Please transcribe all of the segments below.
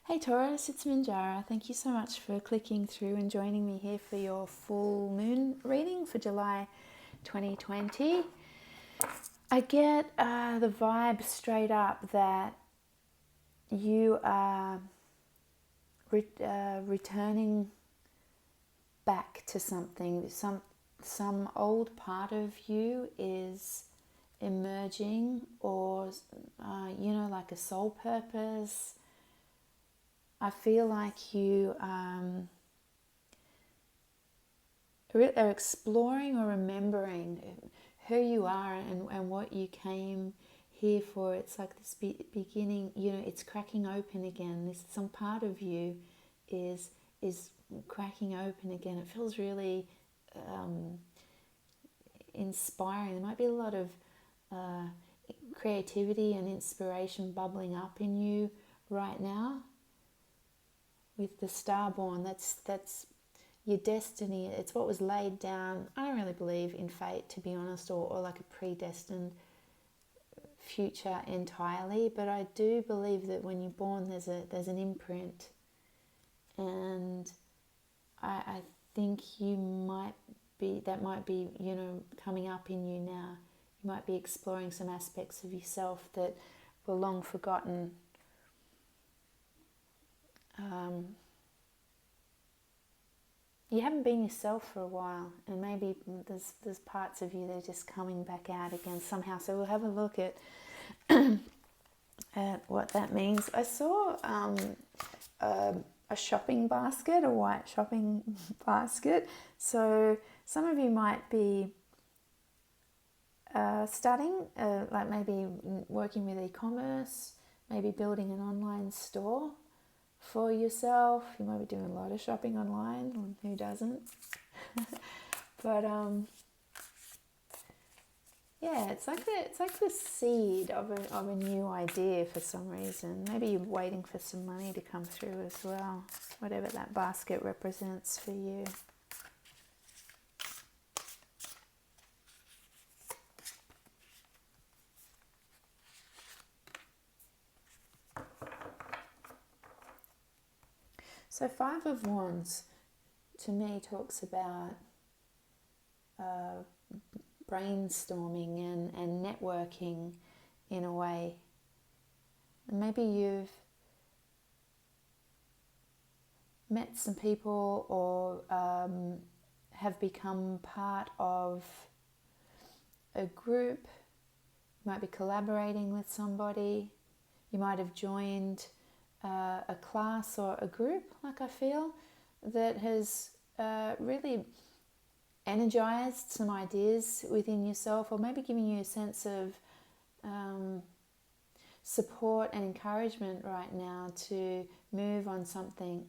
Hey Taurus, it's Minjara. Thank you so much for clicking through and joining me here for your full moon reading for July 2020. I get the vibe straight up that you are returning back to something. Some old part of you is emerging, or like a soul purpose. I feel like you are exploring or remembering who you are and what you came here for. It's like this beginning, it's cracking open again. Some part of you is cracking open again. It feels really inspiring. There might be a lot of creativity and inspiration bubbling up in you right now. With the Starborn, that's your destiny. It's what was laid down. I don't really believe in fate, to be honest, or like a predestined future entirely, but I do believe that when you're born there's an imprint, and I think that might be coming up in you now. You might be exploring some aspects of yourself that were long forgotten. You haven't been yourself for a while, and maybe there's parts of you that are just coming back out again somehow. So we'll have a look at what that means. I saw a shopping basket, a white shopping basket. So some of you might be studying, like maybe working with e-commerce, maybe building an online store for yourself. You might be doing a lot of shopping online. Who doesn't? But yeah, it's like the seed of a new idea for some reason. Maybe you're waiting for some money to come through as well. Whatever that basket represents for you. So Five of Wands, to me, talks about brainstorming and networking in a way. And maybe you've met some people or have become part of a group. You might be collaborating with somebody. You might have joined a class or a group, like I feel, that has really energized some ideas within yourself, or maybe giving you a sense of support and encouragement right now to move on something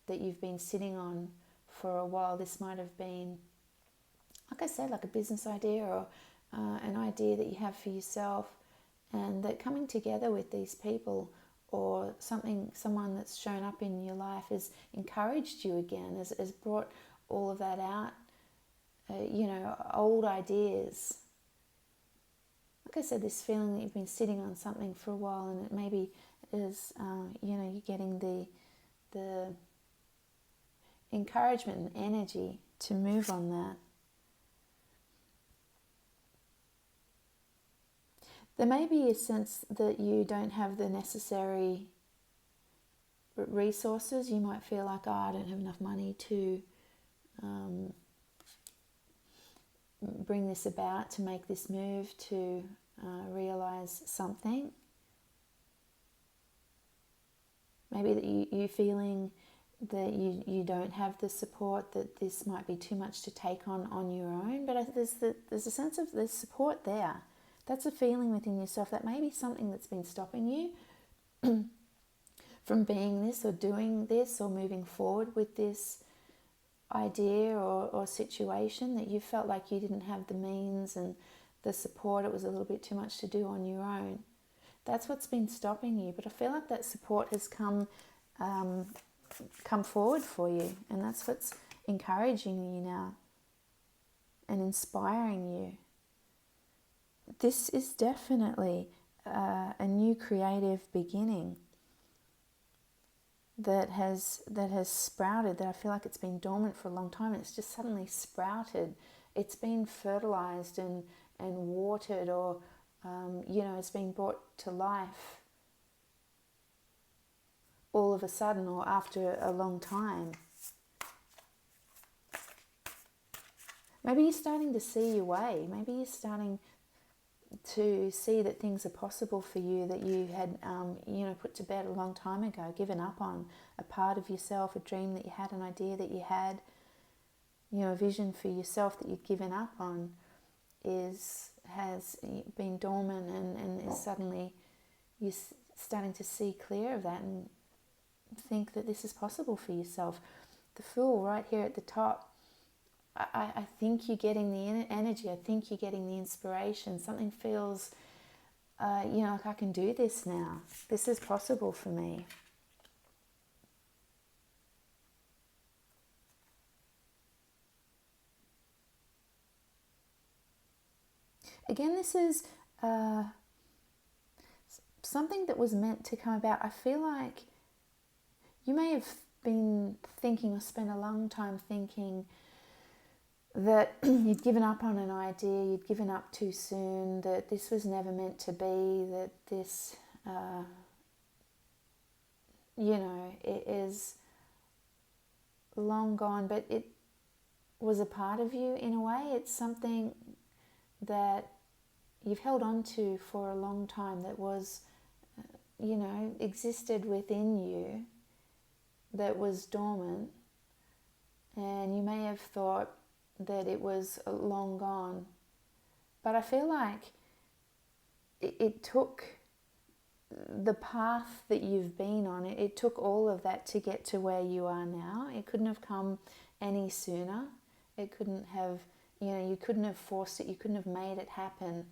that you've been sitting on for a while. This might have been, like I said, like a business idea or an idea that you have for yourself, and that coming together with these people or someone that's shown up in your life has encouraged you again, has brought all of that out, old ideas. Like I said, this feeling that you've been sitting on something for a while, and it maybe is, you're getting the encouragement and energy to move on that. There may be a sense that you don't have the necessary resources. You might feel like, I don't have enough money to bring this about, to make this move, to realize something. Maybe that you feeling that you don't have the support, that this might be too much to take on your own. But there's a sense of there's support there. That's a feeling within yourself. That may be something that's been stopping you from being this or doing this or moving forward with this idea or situation, that you felt like you didn't have the means and the support. It was a little bit too much to do on your own. That's what's been stopping you. But I feel like that support has come forward for you, and that's what's encouraging you now and inspiring you. This is definitely a new creative beginning. that has sprouted, that I feel like it's been dormant for a long time and it's just suddenly sprouted. It's been fertilized and watered, or it's been brought to life all of a sudden or after a long time. Maybe you're starting to see your way. Maybe you're starting to see that things are possible for you that you had, put to bed a long time ago, given up on. A part of yourself, a dream that you had, an idea that you had, a vision for yourself that you'd given up on has been dormant, and is suddenly you're starting to see clear of that and think that this is possible for yourself. The Fool right here at the top, I think you're getting the energy. I think you're getting the inspiration. Something feels, like I can do this now. This is possible for me. Again, this is something that was meant to come about. I feel like you may have been thinking or spent a long time thinking that you'd given up on an idea, you'd given up too soon, that this was never meant to be, that this, it is long gone, but it was a part of you in a way. It's something that you've held on to for a long time, that was, existed within you, that was dormant, and you may have thought that it was long gone. But I feel like it took the path that you've been on, it took all of that to get to where you are now. It couldn't have come any sooner. It couldn't have, you couldn't have forced it, you couldn't have made it happen.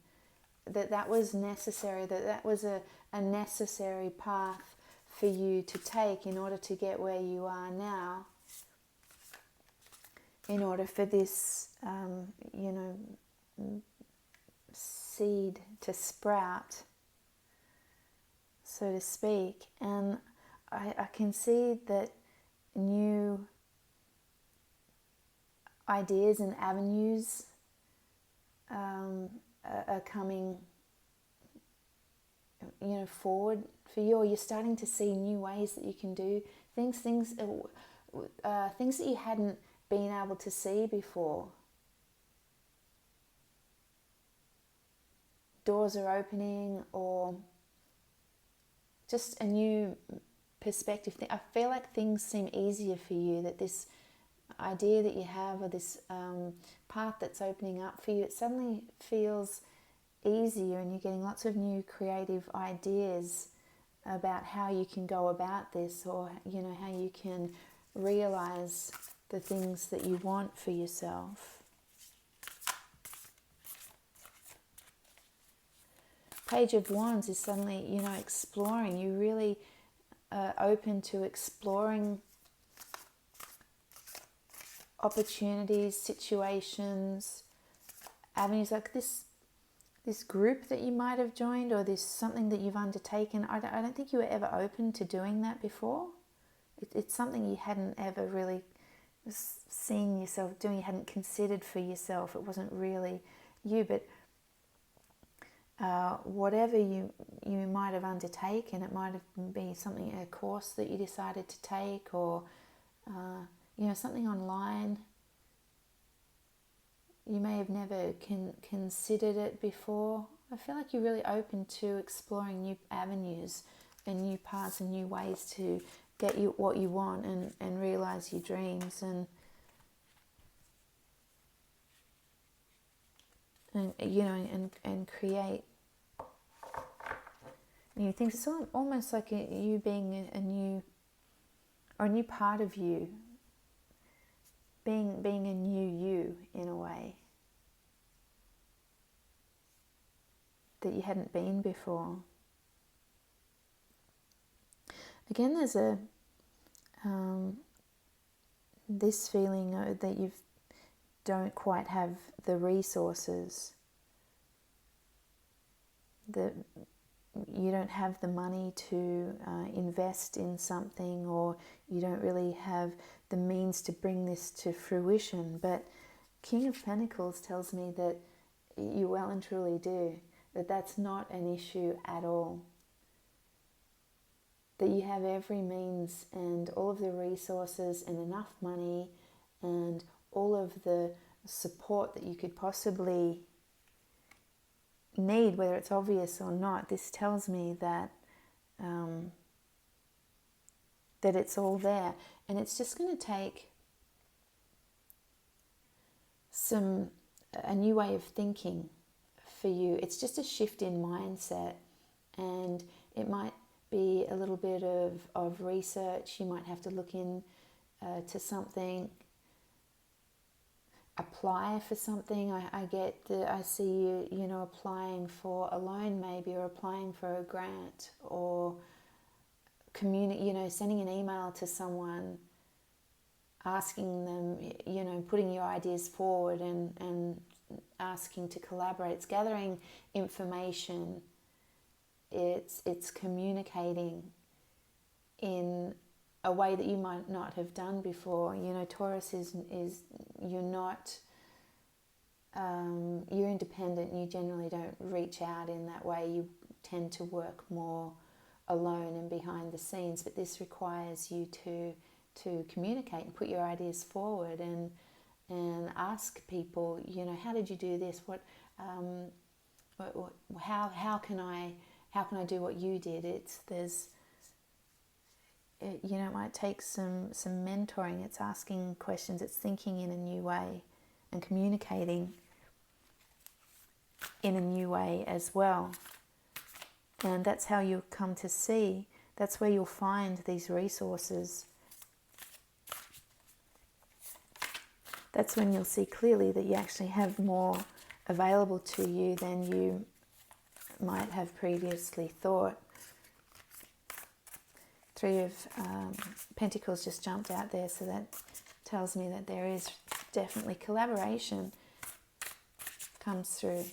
That was necessary, that was a necessary path for you to take in order to get where you are now, in order for this, seed to sprout, so to speak. And I can see that new ideas and avenues are coming, forward for you, or you're starting to see new ways that you can do things that you hadn't been able to see before. Doors are opening, or just a new perspective. I feel like things seem easier for you, that this idea that you have, or this path that's opening up for you, it suddenly feels easier, and you're getting lots of new creative ideas about how you can go about this, or how you can realize the things that you want for yourself. Page of Wands is suddenly, exploring. You really open to exploring opportunities, situations, avenues, like this group that you might have joined, or this something that you've undertaken. I don't think you were ever open to doing that before. It's something you hadn't ever really seen yourself doing, you hadn't considered for yourself. It wasn't really you, but whatever you might have undertaken, it might have been something, a course that you decided to take, or something online. You may have never considered it before. I feel like you're really open to exploring new avenues and new paths and new ways to get you what you want, and realize your dreams, and create new things. It's almost like you being a new part of you, being a new you in a way that you hadn't been before. Again, there's this feeling that you don't quite have the resources, that you don't have the money to invest in something, or you don't really have the means to bring this to fruition. But King of Pentacles tells me that you well and truly do, that that's not an issue at all. That you have every means and all of the resources and enough money and all of the support that you could possibly need, whether it's obvious or not. This tells me that that it's all there, and it's just going to take a new way of thinking for you. It's just a shift in mindset, and it might be a little bit of research. You might have to look in to something, apply for something. I see you applying for a loan maybe, or applying for a grant, or sending an email to someone, asking them, putting your ideas forward and asking to collaborate. It's gathering information. It's communicating in a way that you might not have done before. Taurus is you're not you're independent. You generally don't reach out in that way. You tend to work more alone and behind the scenes. But this requires you to communicate and put your ideas forward and ask people. How did you do this? How can I do what you did? It might take some mentoring. It's asking questions. It's thinking in a new way and communicating in a new way as well. And that's how you'll come to see. That's where you'll find these resources. That's when you'll see clearly that you actually have more available to you than you might have previously thought. Three of Pentacles just jumped out there, so that tells me that there is definitely collaboration comes through.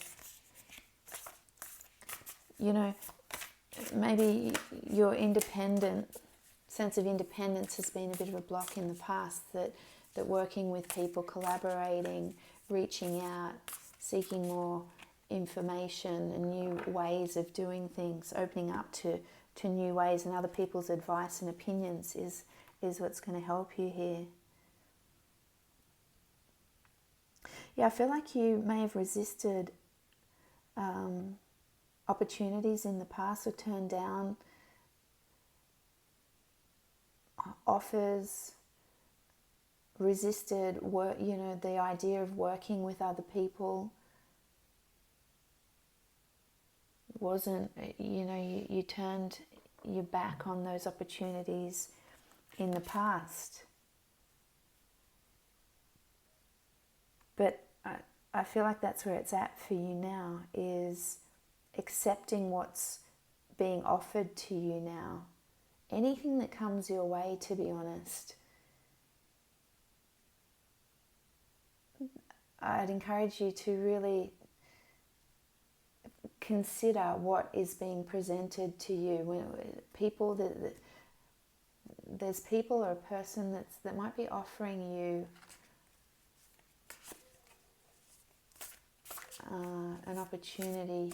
Maybe your sense of independence has been a bit of a block in the past, that working with people, collaborating, reaching out, seeking more information and new ways of doing things, opening up to new ways and other people's advice and opinions is what's going to help you here. Yeah, I feel like you may have resisted opportunities in the past, or turned down offers, resisted work, the idea of working with other people. Wasn't, you turned your back on those opportunities in the past. But I feel like that's where it's at for you now, is accepting what's being offered to you now. Anything that comes your way, to be honest. I'd encourage you to really consider what is being presented to you. When there's people or a person that might be offering you an opportunity,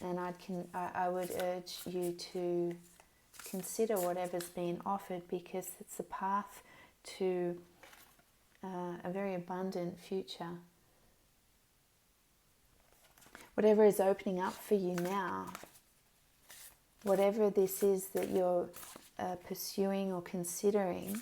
and I would urge you to consider whatever's being offered, because it's a path to a very abundant future. Whatever is opening up for you now, whatever this is that you're pursuing or considering,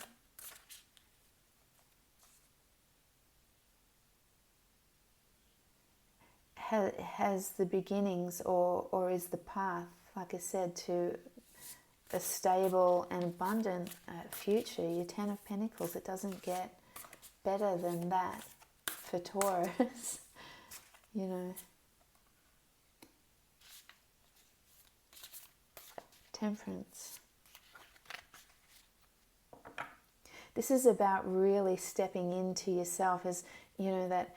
has the beginnings or is the path, like I said, to a stable and abundant future. Your Ten of Pentacles, it doesn't get better than that for Taurus. Temperance. This is about really stepping into yourself, as that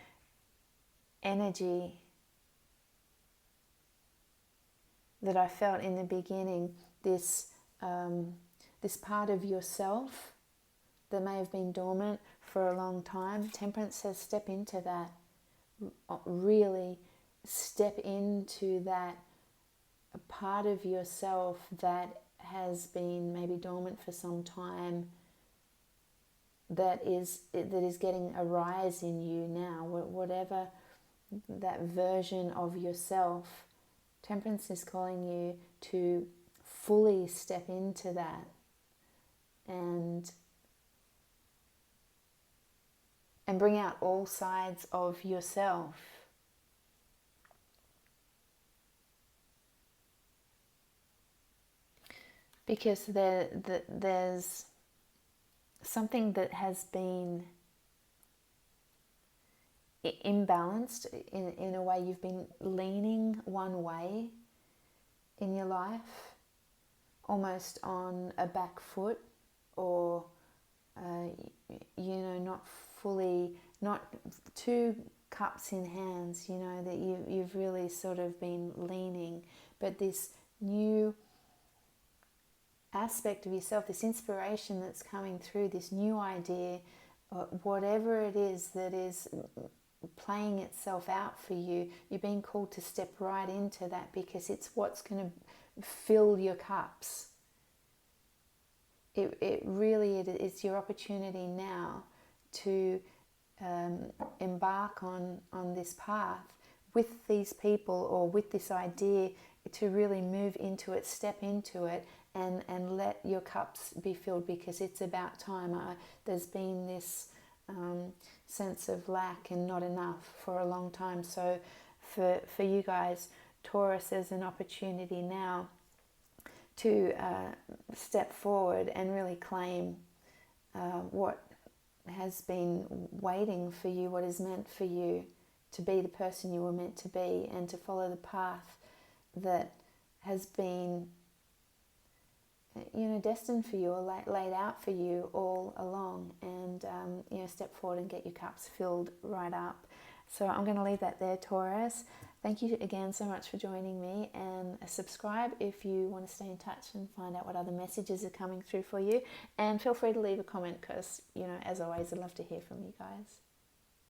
energy that I felt in the beginning, this this part of yourself that may have been dormant for a long time. Temperance says step into that. Really step into that part of yourself that has been maybe dormant for some time, that is getting a rise in you now, whatever that version of yourself. Temperance is calling you to fully step into that and bring out all sides of yourself. Because there's something that has been imbalanced in a way. You've been leaning one way in your life, almost on a back foot, or not fully, not two cups in hands, that you've really sort of been leaning. But this new aspect of yourself, this inspiration that's coming through, this new idea, whatever it is that is playing itself out for you, you're being called to step right into that, because it's what's going to fill your cups. It really is your opportunity now to embark on this path with these people, or with this idea, to really move into it, step into it, and let your cups be filled, because it's about time. There's been this sense of lack and not enough for a long time. So for you guys, Taurus, there's an opportunity now to step forward and really claim what has been waiting for you, what is meant for you to be the person you were meant to be, and to follow the path that has been destined for you, or laid out for you all along, and step forward and get your cups filled right up. So I'm going to leave that there, Taurus. Thank you again so much for joining me, and subscribe if you want to stay in touch and find out what other messages are coming through for you, and feel free to leave a comment, because as always, I'd love to hear from you guys.